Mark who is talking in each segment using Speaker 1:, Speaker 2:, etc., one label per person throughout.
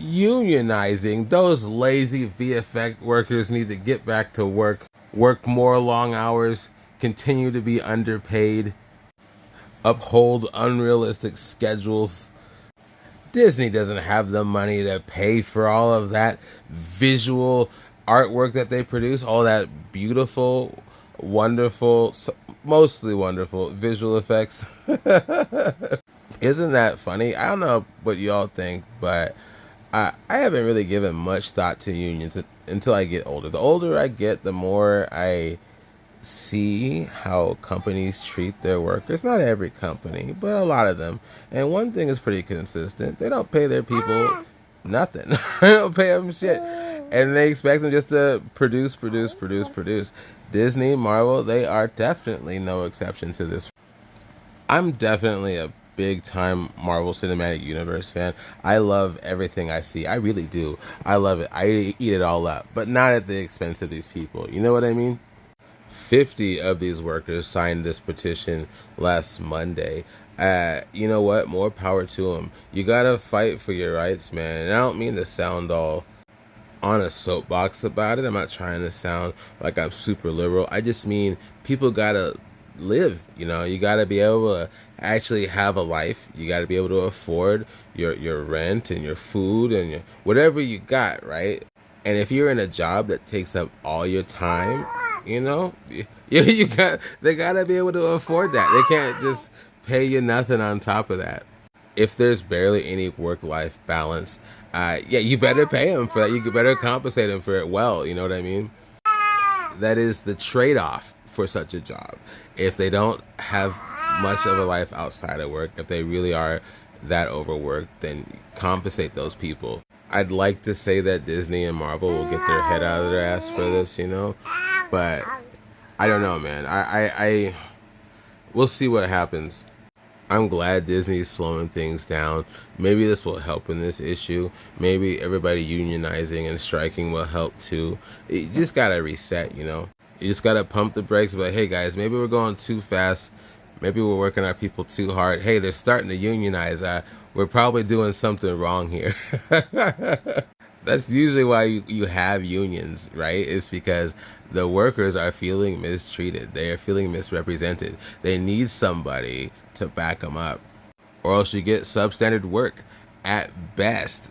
Speaker 1: unionizing. Those lazy VFX workers need to get back to work, work more long hours, continue to be underpaid, uphold unrealistic schedules. Disney doesn't have the money to pay for all of that visual artwork that they produce, all that beautiful, wonderful, mostly wonderful visual effects. Isn't that funny? I don't know what y'all think, but I haven't really given much thought to unions until I get older. The older I get, the more I see how companies treat their workers. Not every company, but a lot of them. And one thing is pretty consistent. They don't pay their people nothing. They don't pay them shit. And they expect them just to produce. Disney, Marvel, they are definitely no exception to this. I'm definitely a big time Marvel Cinematic Universe fan. I love everything I see. I really do. I love it. I eat it all up, but not at the expense of these people. You know what I mean? 50 of these workers signed this petition last Monday. You know what? More power to them. You gotta fight for your rights, man. And I don't mean to sound all on a soapbox about it. I'm not trying to sound like I'm super liberal. I just mean people gotta live. You know, you gotta be able to actually have a life. You gotta be able to afford your rent and your food and your whatever you got, right? And if you're in a job that takes up all your time, you know, they gotta be able to afford that. They can't just pay you nothing on top of that. If there's barely any work-life balance, you better pay them for that. You better compensate them for it well. You know what I mean? That is the trade-off for such a job. If they don't have much of a life outside of work, if they really are that overworked, then compensate those people. I'd like to say that Disney and Marvel will get their head out of their ass for this, you know, but I don't know, man. I we'll see what happens. I'm glad Disney's slowing things down. Maybe this will help in this issue. Maybe everybody unionizing and striking will help too. You just gotta reset, you know. You just gotta pump the brakes. But hey, guys, maybe we're going too fast. Maybe we're working our people too hard. Hey, they're starting to unionize. We're probably doing something wrong here. That's usually why you have unions, right? It's because the workers are feeling mistreated. They are feeling misrepresented. They need somebody to back them up, or else you get substandard work at best.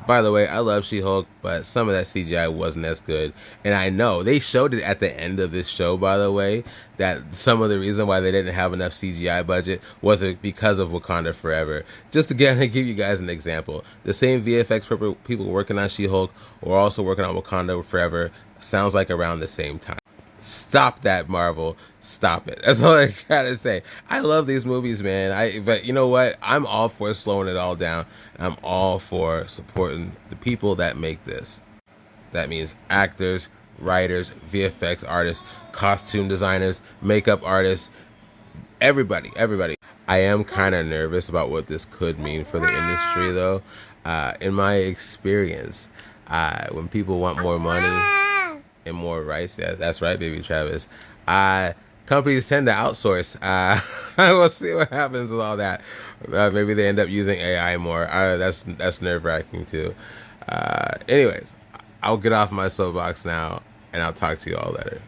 Speaker 1: By the way, I love She-Hulk, but some of that CGI wasn't as good. And I know they showed it at the end of this show, by the way, that some of the reason why they didn't have enough CGI budget was because of Wakanda Forever. Just to give you guys an example, the same VFX people working on She-Hulk were also working on Wakanda Forever. Sounds like around the same time. Stop that, Marvel. Stop it. That's all I gotta say. I love these movies, man. But you know what? I'm all for slowing it all down. I'm all for supporting the people that make this. That means actors, writers, VFX artists, costume designers, makeup artists, everybody. I am kind of nervous about what this could mean for the industry, though. In my experience, when people want more money and more rights, yeah, that's right, baby Travis. Companies tend to outsource. We'll see what happens with all that. Maybe they end up using AI more. That's nerve-wracking too. Anyways, I'll get off my soapbox now, and I'll talk to you all later.